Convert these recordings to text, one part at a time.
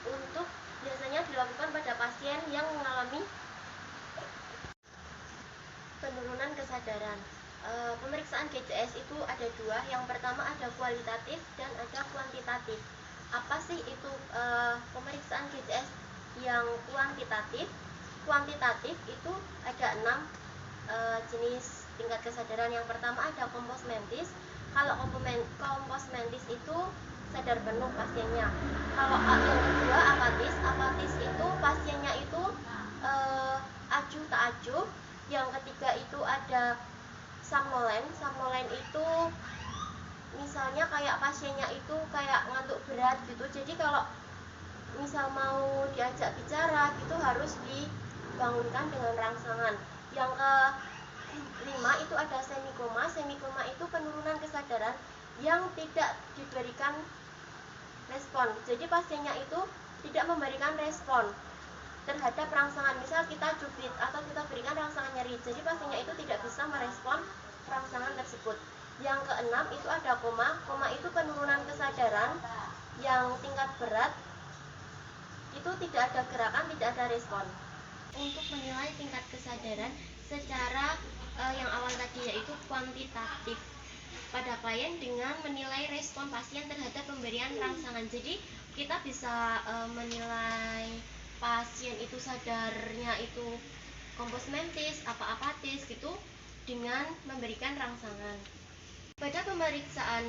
untuk biasanya dilakukan pada pasien yang mengalami penurunan kesadaran. Pemeriksaan GCS itu ada dua. Yang pertama ada kualitatif dan ada kuantitatif. Apa sih itu pemeriksaan GCS yang kuantitatif? Kuantitatif itu ada 6 jenis tingkat kesadaran. Yang pertama ada kompos mentis. Kalau kompos mentis itu sadar penuh pasiennya. Kalau yang kedua apatis. Apatis itu pasiennya itu acuh tak acuh. Yang ketiga itu ada somnolen. Somnolen itu misalnya kayak pasiennya itu kayak ngantuk berat gitu. Jadi kalau misal mau diajak bicara gitu harus dibangunkan dengan rangsangan. Yang kelima itu ada semikoma. Semikoma itu penurunan kesadaran yang tidak diberikan respon. Jadi pasiennya itu tidak memberikan respon terhadap rangsangan. Misal kita cubit atau kita berikan rangsangan nyeri, jadi pasiennya itu tidak bisa merespon rangsangan tersebut. Yang keenam itu ada koma. Koma itu penurunan kesadaran yang tingkat berat, itu tidak ada gerakan, tidak ada respon. Untuk menilai tingkat kesadaran secara yang awal tadi yaitu kuantitatif pada klien dengan menilai respon pasien terhadap pemberian rangsangan. Jadi kita bisa menilai pasien itu sadarnya itu kompos mentis, apa apatis gitu dengan memberikan rangsangan. Pada pemeriksaan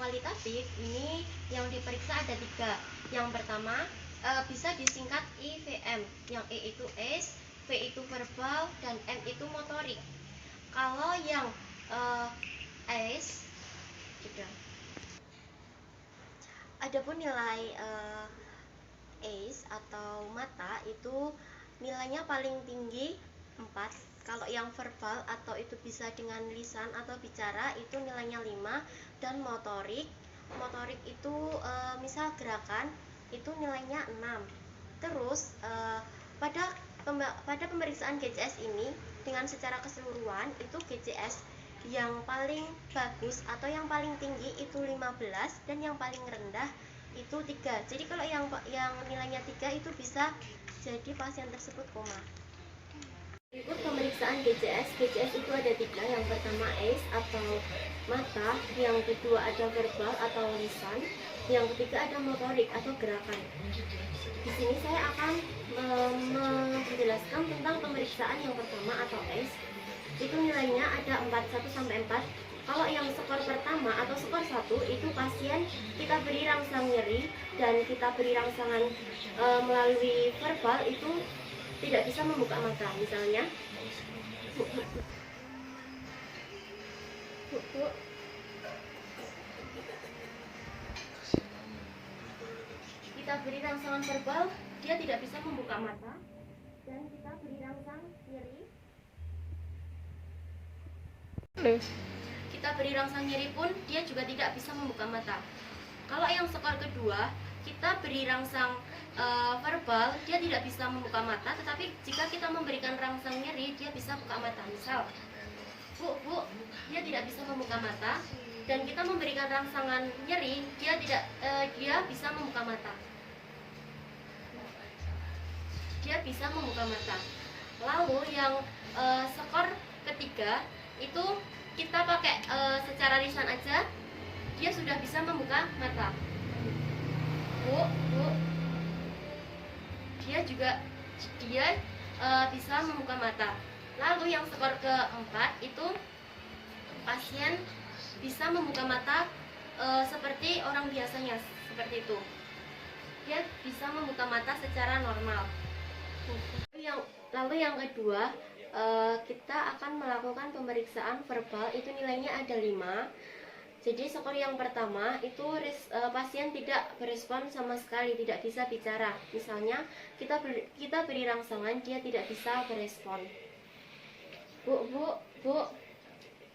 kualitatif ini yang diperiksa ada 3. Yang pertama bisa disingkat IVM, yang E itu ACE, V itu verbal, dan M itu motorik. Kalau yang ACE sudah. Adapun nilai ACE atau mata itu nilainya paling tinggi 4. Kalau yang verbal atau itu bisa dengan lisan atau bicara itu nilainya 5. Dan motorik itu misal gerakan itu nilainya 6. Terus pada pemeriksaan GCS ini dengan secara keseluruhan itu GCS yang paling bagus atau yang paling tinggi itu 15 dan yang paling rendah itu 3. Jadi kalau yang nilainya 3 itu bisa jadi pasien tersebut koma. Berikut pemeriksaan GCS. GCS itu ada 3. Yang pertama ACE atau mata, yang kedua ada verbal atau lisan, yang ketiga ada motorik atau gerakan. Di sini saya akan menjelaskan tentang pemeriksaan yang pertama atau ACE. Itu nilainya ada 1 sampai 4. Kalau yang skor pertama atau skor 1 itu pasien kita beri rangsang nyeri dan kita beri rangsangan melalui verbal itu tidak bisa membuka mata. Misalnya kita beri rangsangan verbal, dia tidak bisa membuka mata, dan kita beri rangsang nyeri. Kita beri rangsang nyeri pun dia juga tidak bisa membuka mata. Kalau yang skor kedua, kita beri rangsang verbal, dia tidak bisa membuka mata, tetapi jika kita memberikan rangsang nyeri, dia bisa buka mata. Misal, Bu, dia tidak bisa membuka mata, dan kita memberikan rangsangan nyeri, dia bisa membuka mata. Dia bisa membuka mata. Lalu yang skor ketiga itu kita pakai secara lisan aja, dia sudah bisa membuka mata. Bu, dia bisa membuka mata. Lalu yang skor keempat itu pasien bisa membuka mata seperti orang biasanya, seperti itu. Dia bisa membuka mata secara normal. Lalu yang kedua, kita akan melakukan pemeriksaan verbal, itu nilainya ada 5. Jadi skor yang pertama itu pasien tidak berespon sama sekali, tidak bisa bicara. Misalnya kita beri rangsangan, dia tidak bisa berespon. Bu,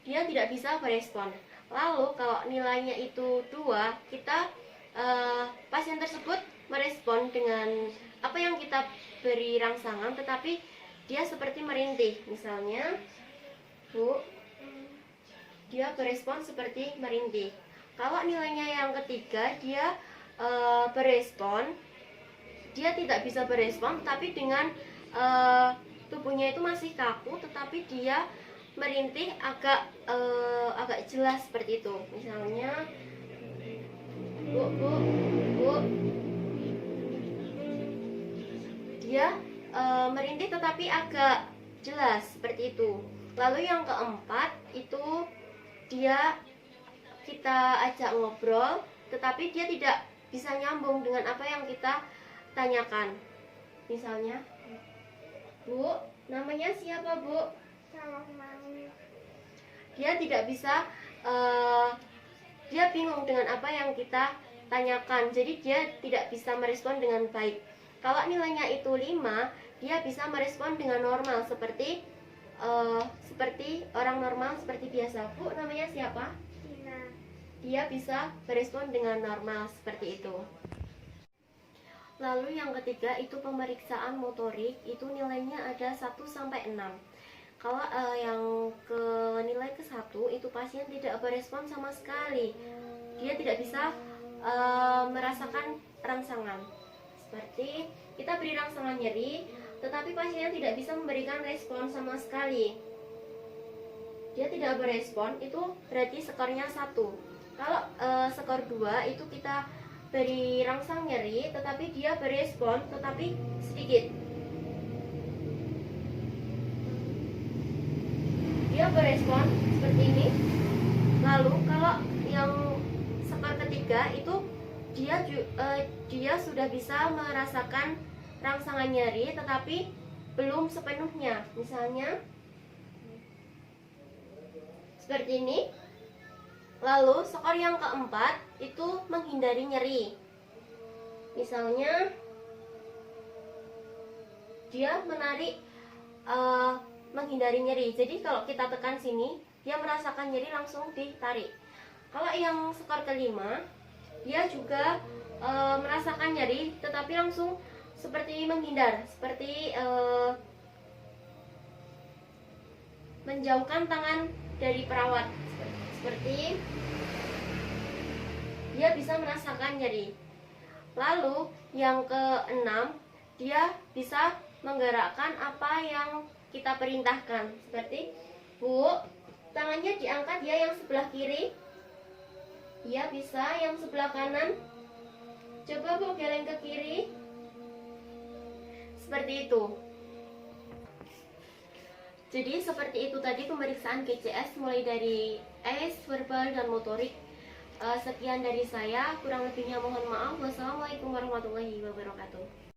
dia tidak bisa berespon. Lalu kalau nilainya itu 2, kita pasien tersebut merespon dengan apa yang kita beri rangsangan, tetapi dia seperti merintih. Misalnya, Bu, dia berespon seperti merintih. Kalau nilainya yang ketiga, dia berespon, dia tidak bisa berespon, tapi dengan tubuhnya itu masih kaku, tetapi dia merintih agak jelas seperti itu. Misalnya, bu, bu, bu, dia merintih tetapi agak jelas seperti itu. Lalu yang keempat itu kita ajak ngobrol, tetapi dia tidak bisa nyambung dengan apa yang kita tanyakan. Misalnya, Bu, namanya siapa, Bu? Dia tidak bisa, dia bingung dengan apa yang kita tanyakan, jadi dia tidak bisa merespon dengan baik. Kalau nilainya itu 5, dia bisa merespon dengan normal, seperti orang normal, seperti biasa. Bu, namanya siapa? Dia bisa berespon dengan normal seperti itu. Lalu yang ketiga itu pemeriksaan motorik, itu nilainya ada 1-6. Kalau yang ke nilai ke-1 itu pasien tidak berespon sama sekali. Dia tidak bisa merasakan rangsangan. Seperti kita beri rangsangan nyeri, tetapi pasien tidak bisa memberikan respon sama sekali. Dia tidak berespon, itu berarti skornya 1. Kalau skor 2 itu kita beri rangsang nyeri, tetapi dia berespon, tetapi sedikit. Dia berespon seperti ini. Lalu kalau yang skor ketiga itu dia sudah bisa merasakan rangsangan nyeri, tetapi belum sepenuhnya. Misalnya seperti ini. Lalu skor yang keempat itu menghindari nyeri. Misalnya dia menarik menghindari nyeri. Jadi kalau kita tekan sini, dia merasakan nyeri, langsung ditarik. Kalau yang skor kelima, dia juga merasakan nyeri, tetapi langsung seperti menghindar, seperti menjauhkan tangan dari perawat. Seperti dia bisa merasakan nyeri. Lalu yang ke-6, dia bisa menggerakkan apa yang kita perintahkan. Seperti, Bu, tangannya diangkat ya yang sebelah kiri. Ya bisa, yang sebelah kanan. Coba Bu geleng ke kiri. Seperti itu. Jadi seperti itu tadi pemeriksaan GCS mulai dari ACE, verbal, dan motorik. Sekian dari saya, kurang lebihnya mohon maaf. Wassalamualaikum warahmatullahi wabarakatuh.